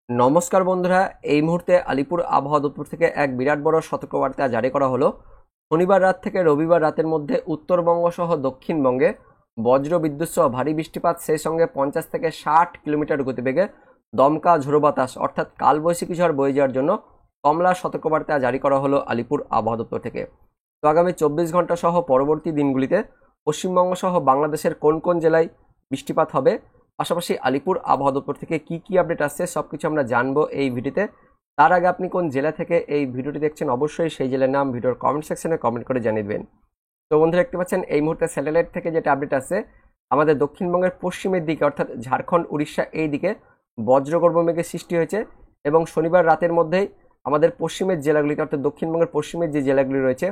নমস্কার বন্ধুরা, এই মুহূর্তে আলিপুর আবহাওয়া দপ্তর থেকে এক বিরাট বড় সতর্কবার্তা জারি করা হলো। শনিবার রাত থেকে রবিবার রাতের মধ্যে উত্তরবঙ্গ সহ দক্ষিণবঙ্গে বজ্র বিদ্যুৎ সহ ভারী বৃষ্টিপাত, সেই সঙ্গে 50 থেকে 60 কিলোমিটার গতিবেগে দমকা ঝোড়ো বাতাস অর্থাৎ কালবৈশাখী ঝড় বয়ে যাওয়ার জন্য কমলা সতর্কবার্তা জারি করা হলো আলিপুর আবহাওয়া দপ্তর থেকে। তো আগামী 24 ঘন্টা সহ পরবর্তী দিনগুলিতে পশ্চিমবঙ্গ সহ বাংলাদেশের কোন কোন জেলায় বৃষ্টিপাত হবে, পাশাপাশি আলিপুর আবহাওয়া দপ্তর থেকে কি আপডেট আসছে সবকিছু আমরা জানবো এই ভিডিওতে। তার আগে আপনি কোন জেলা থেকে এই ভিডিওটি দেখছেন অবশ্যই সেই জেলার নাম ভিডিওর কমেন্ট সেকশনে কমেন্ট করে জানিয়ে দেবেন। তো বন্ধুরা, দেখতে পাচ্ছেন এই মুহূর্তে স্যাটেলাইট থেকে যেটা আপডেট আসছে, আমাদের দক্ষিণবঙ্গের পশ্চিমের দিকে অর্থাৎ ঝাড়খণ্ড উড়িষ্যা এই দিকে বজ্রগর্ভ মেঘের সৃষ্টি হয়েছে এবং শনিবার রাতের মধ্যেই আমাদের পশ্চিমের জেলাগুলিতে অর্থাৎ দক্ষিণবঙ্গের পশ্চিমের যে জেলাগুলি রয়েছে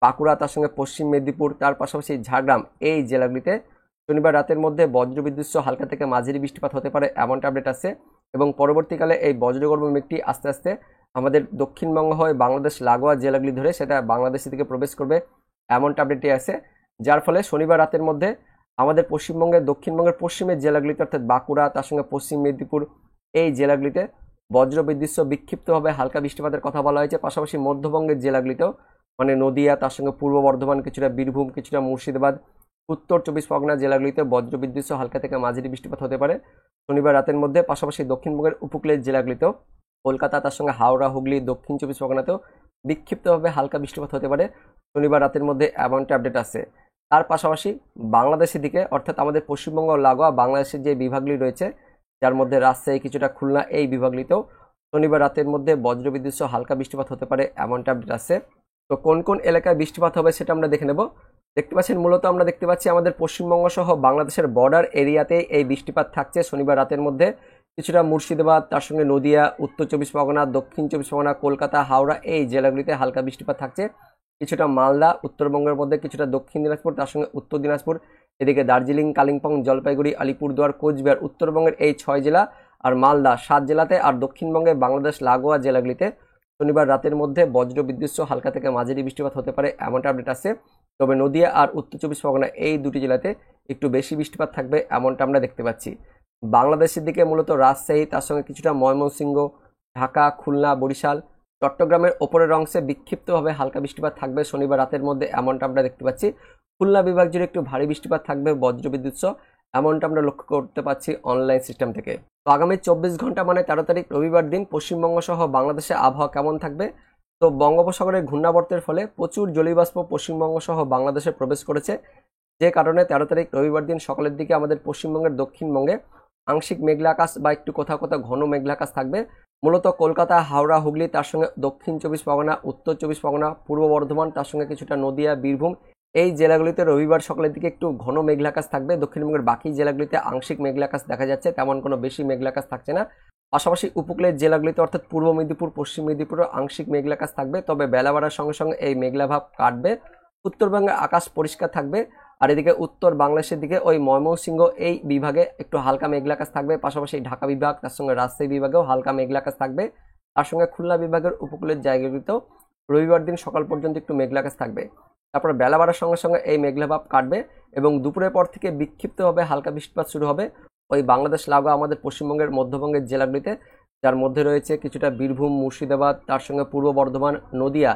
বাঁকুড়া, তার সঙ্গে পশ্চিম মেদিনীপুর, তার পাশাপাশি ঝাড়গ্রাম এই জেলাগুলিতে শনিবার রাতের মধ্যে বজ্রবিদ্যুৎ সহ হালকা থেকে মাঝারি বৃষ্টিপাত হতে পারে এমনটা আপডেট আসছে। এবং পরবর্তীকালে এই বজ্রগর্ভ মেঘটি আস্তে আস্তে আমাদের দক্ষিণবঙ্গ হয়ে বাংলাদেশ লাগোয়া জেলাগুলি ধরে সেটা বাংলাদেশের দিকে প্রবেশ করবে এমনটা আপডেটটি আছে, যার ফলে শনিবার রাতের মধ্যে আমাদের পশ্চিমবঙ্গের দক্ষিণবঙ্গের পশ্চিমের জেলাগুলিতে অর্থাৎ বাঁকুড়া, তার সঙ্গে পশ্চিম মেদিনীপুর এই জেলাগুলিতে বজ্রবিদ্যুৎ সহ বিক্ষিপ্তভাবে হালকা বৃষ্টিপাতের কথা বলা হয়েছে। পাশাপাশি মধ্যবঙ্গের জেলাগুলিতেও মানে নদিয়া, তার সঙ্গে পূর্ব বর্ধমান, কিছুটা বীরভূম, কিছুটা মুর্শিদাবাদ, উত্তর 24 পরগনা জেলাগুলিতে বজ্রবিদ্যুৎ সহ হালকা থেকে মাঝারি বৃষ্টিপাত হতে পারে শনিবার রাতের মধ্যে। পাশাপাশি দক্ষিণবঙ্গের উপকূলের জেলাগুলিতেও কলকাতা, তার সঙ্গে হাওড়া, হুগলি, দক্ষিণ 24 পরগনাতেও বিক্ষিপ্তভাবে হালকা বৃষ্টিপাত হতে পারে শনিবার রাতের মধ্যে এমনটা আপডেট আছে। তার পাশাপাশি বাংলাদেশের দিকে অর্থাৎ আমাদের পশ্চিমবঙ্গ লাগোয়া বাংলাদেশের যে বিভাগগুলি রয়েছে, যার মধ্যে রাজশাহী, কিছুটা খুলনা এই বিভাগগুলিতেও শনিবার রাতের মধ্যে বজ্রবিদ্যুৎ সহ হালকা বৃষ্টিপাত হতে পারে এমনটা আপডেট আছে। তো কোন কোন এলাকায় বৃষ্টিপাত হবে সেটা আমরা দেখে নেব। দেখতে পাচ্ছেন মূলত আমরা দেখতে পাচ্ছি আমাদের পশ্চিমবঙ্গ সহ বাংলাদেশের বর্ডার এরিয়াতে এই বৃষ্টিপাত থাকছে শনিবার রাতের মধ্যে। কিছুটা মুর্শিদাবাদ, তার সঙ্গে নদিয়া, উত্তর 24 পরগনা, দক্ষিণ 24 পরগনা, কলকাতা, হাওড়া এই জেলাগুলিতে হালকা বৃষ্টিপাত থাকছে। কিছুটা মালদা, উত্তরবঙ্গের মধ্যে কিছুটা দক্ষিণ দিনাজপুর, তার সঙ্গে উত্তর দিনাজপুর, এদিকে দার্জিলিং, কালিম্পং, জলপাইগুড়ি, আলিপুরদুয়ার, কোচবিহার, উত্তরবঙ্গের এই 6 জেলা আর মালদা 7 জেলাতে, আর দক্ষিণবঙ্গে বাংলাদেশ লাগোয়া জেলাগুলিতে শনিবার রাতের মধ্যে বজ্রবিদ্যুৎ সহ হালকা থেকে মাঝারি বৃষ্টিপাত হতে পারে এমনটা আপডেট আছে। তবে নদিয়া আর উত্তর 24 পরগনা এই দুটি জেলাতে একটু বেশি বৃষ্টিপাত থাকবে এমনটা আমরা দেখতে পাচ্ছি। বাংলাদেশের দিকে মূলত রাজশাহী, তার সঙ্গে কিছুটা ময়মনসিংহ, ঢাকা, খুলনা, বরিশাল, চট্টগ্রামের ওপরের অংশে বিক্ষিপ্তভাবে হালকা বৃষ্টিপাত থাকবে শনিবার রাতের মধ্যে এমনটা আমরা দেখতে পাচ্ছি। খুলনা বিভাগ জুড়ে একটু ভারী বৃষ্টিপাত থাকবে বজ্রবিদ্যুৎ সহ এমনটা আমরা লক্ষ্য করতে পাচ্ছি অনলাইন সিস্টেম থেকে। তো আগামী 24 ঘন্টা মানে 13 তারিখ রবিবার দিন পশ্চিমবঙ্গ সহ বাংলাদেশে আবহাওয়া কেমন থাকবে? তো বঙ্গোপসাগরের ঘূর্ণাবর্তের ফলে প্রচুর জলীয়বাষ্প পশ্চিমবঙ্গ সহ বাংলাদেশে প্রবেশ করেছে, যে কারণে 13 তারিখ রবিবার দিন সকালের দিকে আমাদের পশ্চিমবঙ্গের দক্ষিণবঙ্গে আংশিক মেঘলা আকাশ বা একটু কোথাও কোথাও ঘন মেঘলা আকাশ থাকবে। মূলত কলকাতা, হাওড়া, হুগলি, তার সঙ্গে দক্ষিণ 24 পরগনা, উত্তর 24 পরগনা, পূর্ব বর্ধমান, তার সঙ্গে কিছুটা নদিয়া, বীরভূম এই জেলাগুলিতে রবিবার সকালের দিকে একটু ঘন মেঘলা আকাশ থাকবে। দক্ষিণবঙ্গের বাকি জেলাগুলিতে আংশিক মেঘলা আকাশ দেখা যাচ্ছে, তেমন কোনো বেশি মেঘলা আকাশ থাকছে না। পাশাপাশি উপকূলের জেলাগুলিতে অর্থাৎ পূর্ব মেদিনীপুর, পশ্চিম মেদিনীপুরও আংশিক মেঘলা আকাশ থাকবে, তবে বেলা বাড়ার সঙ্গে সঙ্গে এই মেঘলা ভাব কাটবে। উত্তরবঙ্গে আকাশ পরিষ্কার থাকবে, আর এদিকে উত্তর বাংলাদেশের দিকে ওই ময়মনসিংহ এই বিভাগে একটু হালকা মেঘলা আকাশ থাকবে। পাশাপাশি ঢাকা বিভাগ, তার সঙ্গে রাজশাহী বিভাগেও হালকা মেঘলা আকাশ থাকবে। তার সঙ্গে খুলনা বিভাগের উপকূলের জায়গাগুলিতেও রবিবার দিন সকাল পর্যন্ত একটু মেঘলা আকাশ থাকবে। তারপরে বেলা বাড়ার সঙ্গে সঙ্গে এই মেঘলা ভাব কাটবে এবং দুপুরের পর থেকে বিক্ষিপ্তভাবে হালকা বৃষ্টিপাত শুরু হবে ওই বাংলাদেশ লাগোয়া আমাদের পশ্চিমবঙ্গের মধ্যবঙ্গের জেলাগুলিতে, যার মধ্যে রয়েছে কিছুটা বীরভূম, মুর্শিদাবাদ, তার সঙ্গে পূর্ব বর্ধমান, নদিয়া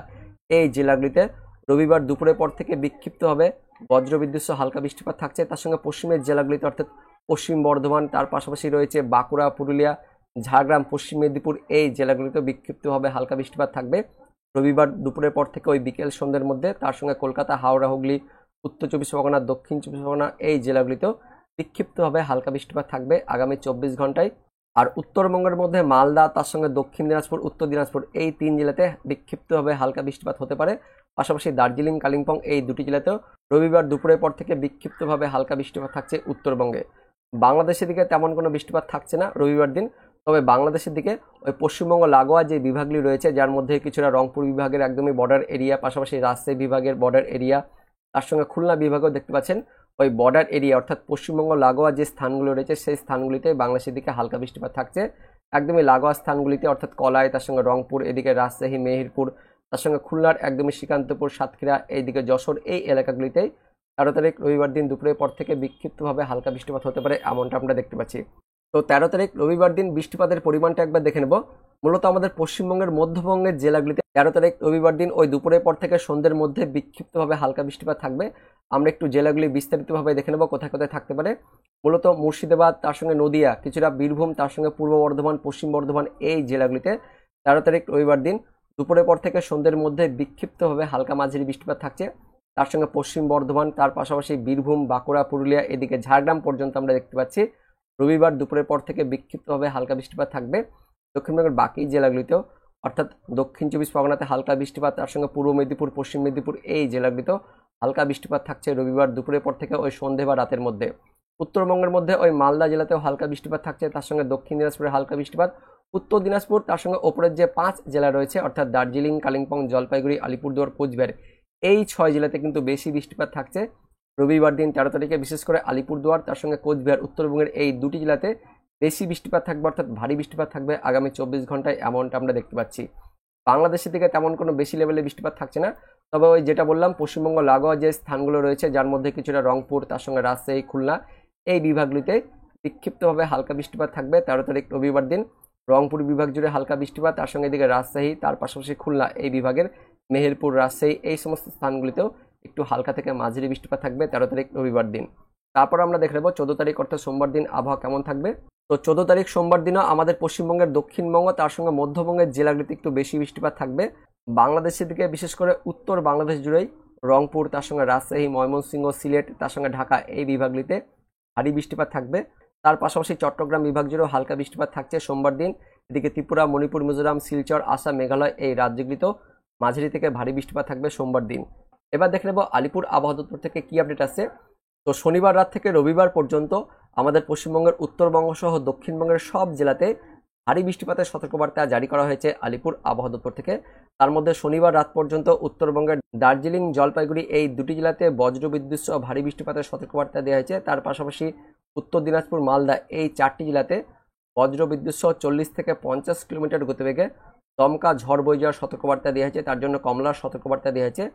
এই জেলাগুলিতে রবিবার দুপুরের পর থেকে বিক্ষিপ্তভাবে বজ্রবিদ্যুৎ সহ হালকা বৃষ্টিপাত থাকছে। তার সঙ্গে পশ্চিমের জেলাগুলিতে অর্থাৎ পশ্চিম বর্ধমান, তার পাশাপাশি রয়েছে বাঁকুড়া, পুরুলিয়া, ঝাড়গ্রাম, পশ্চিম মেদিনীপুর এই জেলাগুলিতে বিক্ষিপ্তভাবে হালকা বৃষ্টিপাত থাকবে রবিবার দুপুরের পর থেকে ওই বিকেল সন্ধ্যের মধ্যে। তার সঙ্গে কলকাতা, হাওড়া, হুগলি, উত্তর 24 পরগনা, দক্ষিণ 24 পরগনা এই জেলাগুলিতেও বিক্ষিপ্তভাবে হালকা বৃষ্টিপাত থাকবে আগামী 24 ঘন্টায়। আর উত্তরবঙ্গের মধ্যে মালদা, তার সঙ্গে দক্ষিণ দিনাজপুর, উত্তর দিনাজপুর এই 3 জেলাতে বিক্ষিপ্তভাবে হালকা বৃষ্টিপাত হতে পারে। পাশাপাশি দার্জিলিং, কালিম্পং এই দুটি জেলাতেও রবিবার দুপুরের পর থেকে বিক্ষিপ্তভাবে হালকা বৃষ্টিপাত থাকছে উত্তরবঙ্গে। বাংলাদেশের দিকে তেমন কোনো বৃষ্টিপাত থাকছে না রবিবার দিন, তবে বাংলাদেশের দিকে ওই পশ্চিমবঙ্গ লাগোয়া যে বিভাগগুলি রয়েছে, যার মধ্যে কিছুটা রংপুর বিভাগের একদমই বর্ডার এরিয়া, পাশাপাশি রাজশাহী বিভাগের বর্ডার এরিয়া, তার সঙ্গে খুলনা বিভাগেও দেখতে পাচ্ছেন ওই বর্ডার এরিয়া অর্থাৎ পশ্চিমবঙ্গ লাগোয়া যে স্থানগুলো রয়েছে সেই স্থানগুলিতে বাংলাদেশের দিকে হালকা বৃষ্টিপাত থাকছে। একদমই লাগোয়া স্থানগুলিতে অর্থাৎ কলাই, তার সঙ্গে রংপুর, এদিকে রাজশাহী, মেহেরপুর, তার সঙ্গে খুলনার একদমই শ্রীকান্তপুর, সাতক্ষীরা, এইদিকে যশোর এই এলাকাগুলিতেই 13 তারিখ রবিবার দিন দুপুরের পর থেকে বিক্ষিপ্তভাবে হালকা বৃষ্টিপাত হতে পারে এমনটা আমরা দেখতে পাচ্ছি। তো তো 13 তারিখ রবিবার দিন বৃষ্টিপাতের পরিমাণটা একবার দেখে নেব। মূলত আমাদের পশ্চিমবঙ্গের মধ্যবঙ্গের জেলাগুলিতে 13 তারিখ রবিবার দিন ওই দুপুরের পর থেকে সন্ধ্যের মধ্যে বিক্ষিপ্তভাবে হালকা বৃষ্টিপাত থাকবে। আমরা একটু জেলাগুলি বিস্তারিতভাবে দেখে নেব কোথায় কোথায় থাকতে পারে। মূলত মুর্শিদাবাদ, তার সঙ্গে নদিয়া, কিছুটা বীরভূম, তার সঙ্গে পূর্ব বর্ধমান, পশ্চিম বর্ধমান, এই জেলাগুলিতে 13 তারিখ রবিবার দিন দুপুরের পর থেকে সন্ধ্যের মধ্যে বিক্ষিপ্তভাবে হালকা মাঝারি বৃষ্টিপাত থাকছে। তার সঙ্গে পশ্চিম বর্ধমান, তার পাশাপাশি বীরভূম, বাঁকুড়া, পুরুলিয়া, এদিকে ঝাড়গ্রাম পর্যন্ত আমরা দেখতে পাচ্ছি রবিবার দুপুরের পর থেকে বিক্ষিপ্তভাবে হালকা বৃষ্টিপাত থাকবে। দক্ষিণবঙ্গের বাকি জেলাগুলিতেও, অর্থাৎ দক্ষিণ 24 পরগনাতে হালকা বৃষ্টিপাত, তার সঙ্গে পূর্ব মেদিনীপুর, পশ্চিম মেদিনীপুর, এই জেলাগুলিতেও হালকা বৃষ্টিপাত থাকছে রবিবার দুপুরের পর থেকে ওই সন্ধে বা রাতের মধ্যে। উত্তরবঙ্গের মধ্যে ওই মালদা জেলাতেও হালকা বৃষ্টিপাত থাকছে, তার সঙ্গে দক্ষিণ দিনাজপুরে হালকা বৃষ্টিপাত, উত্তর দিনাজপুর, তার সঙ্গে ওপরের যে 5 জেলা রয়েছে অর্থাৎ দার্জিলিং, কালিম্পং, জলপাইগুড়ি, আলিপুরদুয়ার, কোচবিহার, এই 6 জেলাতে কিন্তু বেশি বৃষ্টিপাত থাকছে রবিবার দিন 13 তারিখে। বিশেষ করে আলিপুরদুয়ার, তার সঙ্গে কোচবিহার, উত্তরবঙ্গের এই দুটি জেলাতে বেশি বৃষ্টিপাত থাকবে, অর্থাৎ ভারী বৃষ্টিপাত থাকবে আগামী 24 ঘন্টায়, এমনটা আমরা দেখতে পাচ্ছি। বাংলাদেশের দিকে তেমন কোনো বেশি লেভেলে বৃষ্টিপাত থাকছে না, তবে ওই যেটা বললাম পশ্চিমবঙ্গ লাগোয়া যে স্থানগুলো রয়েছে, যার মধ্যে কিছুটা রংপুর, তার সঙ্গে রাজশাহী, খুলনা, এই বিভাগগুলিতে বিক্ষিপ্তভাবে হালকা বৃষ্টিপাত থাকবে 13 তারিখ রবিবার দিন। রংপুর বিভাগ জুড়ে হালকা বৃষ্টিপাত, তার সঙ্গে এদিকে রাজশাহী, তার পাশাপাশি খুলনা, এই বিভাগের মেহেরপুর, রাজশাহী, এই সমস্ত স্থানগুলিতেও একটু হালকা থেকে মাঝারি বৃষ্টিপাত থাকবে 13 তারিখ রবিবার দিন। তারপর আমরা দেখে নেব 14 তারিখ অর্থাৎ সোমবার দিন আবহাওয়া কেমন থাকবে। তো 14 তারিখ সোমবার দিনও আমাদের পশ্চিমবঙ্গের দক্ষিণবঙ্গ, তার সঙ্গে মধ্যবঙ্গের জেলাগুলিতে একটু বেশি বৃষ্টিপাত থাকবে। বাংলাদেশের দিকে বিশেষ করে উত্তর বাংলাদেশ জুড়েই রংপুর, তার সঙ্গে রাজশাহী, ময়মনসিংহ, সিলেট, তার সঙ্গে ঢাকা, এই বিভাগগুলিতে ভারী বৃষ্টিপাত থাকবে। তার পাশাপাশি চট্টগ্রাম বিভাগ জুড়েও হালকা বৃষ্টিপাত থাকছে সোমবার দিন। এদিকে ত্রিপুরা, মণিপুর, মিজোরাম, শিলচর, আসাম, মেঘালয়, এই রাজ্যগুলিতেও মাঝারি থেকে ভারী বৃষ্টিপাত থাকবে সোমবার দিন। এবার দেখে নেব আলিপুর আবহাওয়া দপ্তর থেকে কি আপডেট আছে। তো শনিবার রাত থেকে রবিবার পর্যন্ত আমাদের পশ্চিমবঙ্গের উত্তরবঙ্গ সহ দক্ষিণবঙ্গের সব জেলাতে ভারী বৃষ্টিপাতের সতর্কবার্তা জারি করা হয়েছে আলিপুর আবহাওয়া দপ্তর থেকে। তার মধ্যে শনিবার রাত পর্যন্ত উত্তরবঙ্গের দার্জিলিং, জলপাইগুড়ি, এই দুটি জেলাতে বজ্রবিদ্যুৎ সহ ভারী বৃষ্টিপাতের সতর্কবার্তা দেওয়া হয়েছে। তার পাশাপাশি উত্তর দিনাজপুর, মালদা, এই 4টি জেলাতে বজ্রবিদ্যুৎ সহ 40 থেকে 50 কিলোমিটার গতিবেগে দমকা ঝড় বয়ে যাওয়ার সতর্কবার্তা দেওয়া হয়েছে, তার জন্য কমলার সতর্কবার্তা দেওয়া হয়েছে।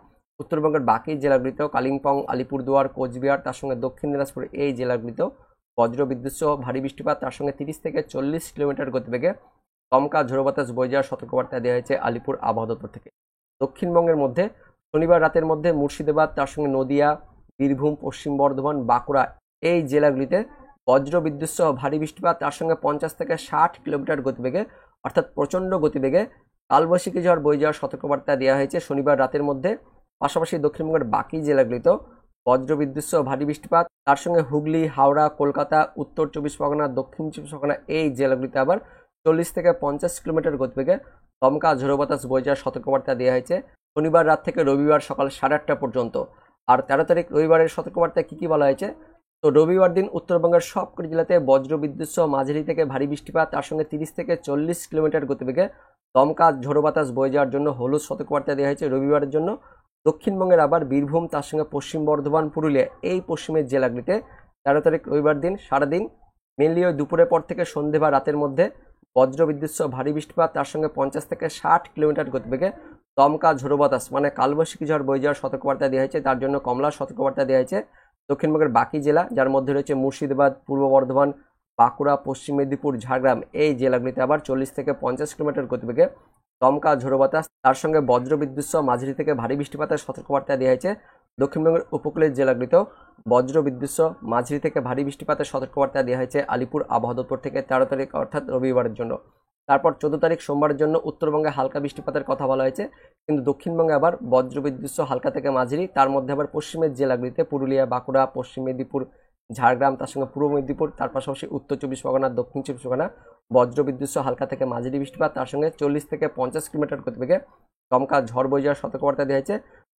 উত্তরবঙ্গের বাকি জেলাগুলিতেও কালিম্পং, আলিপুরদুয়ার, কোচবিহার, তার সঙ্গে দক্ষিণ দিনাজপুর, এই জেলাগুলিতেও বজ্রবিদ্যুৎ সহ ভারী বৃষ্টিপাত, তার সঙ্গে 30 থেকে 40 কিলোমিটার গতিবেগে দমকা ঝোড়ো বাতাস বয়ে যাওয়ার সতর্কবার্তা দেওয়া হয়েছে আলিপুর আবহাওয়া দপ্তর থেকে। দক্ষিণবঙ্গের মধ্যে শনিবার রাতের মধ্যে মুর্শিদাবাদ, তার সঙ্গে নদিয়া, বীরভূম, পশ্চিম বর্ধমান, বাঁকুড়া, এই জেলাগুলিতে বজ্রবিদ্যুৎ সহ ভারী বৃষ্টিপাত, তার সঙ্গে 50 থেকে 60 কিলোমিটার গতিবেগে, অর্থাৎ প্রচণ্ড গতিবেগে কালবৈশাখী ঝড় বয়ে যাওয়ার সতর্কবার্তা দেওয়া হয়েছে শনিবার রাতের মধ্যে। পাশাপাশি দক্ষিণবঙ্গের বাকি জেলাগুলিতেও বজ্রবিদ্যুৎ সহ ভারী বৃষ্টিপাত, তার সঙ্গে হুগলি, হাওড়া, কলকাতা, উত্তর 24 পরগনা, দক্ষিণ 24 পরগনা, এই জেলাগুলিতে আবার 40 থেকে 50 কিলোমিটার গতিবেগে দমকা ঝোড়ো বাতাস বয়ে যাওয়ার সতর্কবার্তা দেওয়া হয়েছে শনিবার রাত থেকে রবিবার সকাল 8:30 পর্যন্ত। আর 13 তারিখ রবিবারের সতর্কবার্তায় কী কী বলা হয়েছে। তো রবিবার দিন উত্তরবঙ্গের সবকটি জেলাতে বজ্রবিদ্যুৎ সহ মাঝারি থেকে ভারী বৃষ্টিপাত, তার সঙ্গে 30 থেকে 40 কিলোমিটার গতিবেগে দমকা ঝোড়ো বাতাস বয়ে যাওয়ার জন্য হলুদ সতর্কবার্তা দেওয়া হয়েছে রবিবারের জন্য। দক্ষিণবঙ্গের আবার বীরভূম, তার সঙ্গে পশ্চিম বর্ধমান, পুরুলিয়া, এই পশ্চিমের জেলাগুলিতে 13 তারিখ রবিবার দিন সারাদিন মেনলি ওই দুপুরের পর থেকে সন্ধে বা রাতের মধ্যে বজ্রবিদ্যুৎ সহ ভারী বৃষ্টিপাত, তার সঙ্গে 50 থেকে 60 কিলোমিটার গতিবেগে দমকা ঝোড়ো বাতাস মানে কালবৈশাখী ঝড় বয়ে যাওয়ার সতর্কবার্তা দেওয়া হয়েছে, তার জন্য কমলার সতর্কবার্তা দেওয়া হয়েছে। দক্ষিণবঙ্গের বাকি জেলা, যার মধ্যে রয়েছে মুর্শিদাবাদ, পূর্ব বর্ধমান, বাঁকুড়া, পশ্চিম মেদিনীপুর, ঝাড়গ্রাম, এই জেলাগুলিতে আবার 40 থেকে 50 কিলোমিটার গতিবেগে দমকা ঝোড়ো বাতাস, তার সঙ্গে বজ্রবিদ্যুৎ সহ মাঝারি থেকে ভারী বৃষ্টিপাতের সতর্কবার্তা দেওয়া হয়েছে। দক্ষিণবঙ্গের উপকূলের জেলাগুলিতেও বজ্রবিদ্যুৎ সহ মাঝারি থেকে ভারী বৃষ্টিপাতের সতর্কবার্তা দেওয়া হয়েছে আলিপুর আবহাওয়া দপ্তর থেকে 13 তারিখ অর্থাৎ রবিবারের জন্য। তারপর 14 তারিখ সোমবারের জন্য উত্তরবঙ্গে হালকা বৃষ্টিপাতের কথা বলা হয়েছে, কিন্তু দক্ষিণবঙ্গে আবার বজ্রবিদ্যুৎ সহ হালকা থেকে মাঝারি, তার মধ্যে আবার পশ্চিমের জেলাগুলিতে পুরুলিয়া, বাঁকুড়া, পশ্চিম মেদিনীপুর, ঝাড়গ্রাম, তার সঙ্গে পূর্ব মেদিনীপুর, তার পাশাপাশি উত্তর 24 পরগনা, দক্ষিণ 24 পরগনা বজ্রবিদ্যুৎ সহ হালকা থেকে মাঝারি বৃষ্টিপাত, তার সঙ্গে 40 থেকে 50 কিলোমিটার গতিবেগে দমকা ঝড় বয়ে যাওয়ার সতর্কবার্তা দেওয়া হয়েছে।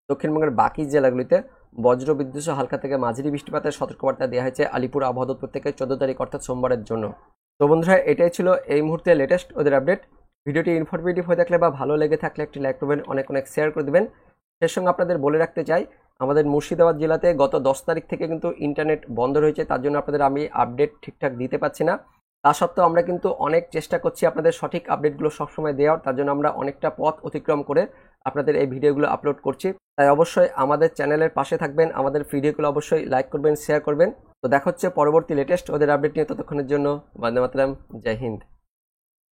দক্ষিণবঙ্গের বাকি জেলাগুলিতে বজ্রবিদ্যুৎ সহ হালকা থেকে মাঝারি বৃষ্টিপাতের সতর্কবার্তা দেওয়া হয়েছে আলিপুর আবহাওয়া দপ্তর থেকে 14 তারিখ অর্থাৎ সোমবারের জন্য। তো বন্ধুরা, এটাই ছিল এই মুহূর্তে লেটেস্ট ওদের আপডেট। ভিডিওটি ইনফরমেটিভ হয়ে থাকলে বা ভালো লেগে থাকলে একটি লাইক করবেন, অনেক অনেক শেয়ার করে দেবেন। এর সঙ্গে আপনাদের বলে রাখতে চাই, আমাদের মুর্শিদাবাদ জেলাতে গত 10 তারিখ থেকে কিন্তু ইন্টারনেট বন্ধ রয়েছে, তার জন্য আপনাদের আমি আপডেট ঠিকঠাক দিতে পারছি না। তা সত্ত্বেও আমরা কিন্তু অনেক চেষ্টা করছি আপনাদের সঠিক আপডেটগুলো সবসময় দেওয়ার, তার জন্য আমরা অনেকটা পথ অতিক্রম করে আপনাদের এই ভিডিওগুলো আপলোড করছি। তাই অবশ্যই আমাদের চ্যানেলের পাশে থাকবেন, আমাদের ভিডিওগুলো অবশ্যই লাইক করবেন, শেয়ার করবেন। তো দেখা হচ্ছে পরবর্তী লেটেস্ট ওদের আপডেট নিয়ে। ততক্ষণের জন্য বন্দে মাতরম, জয় হিন্দ।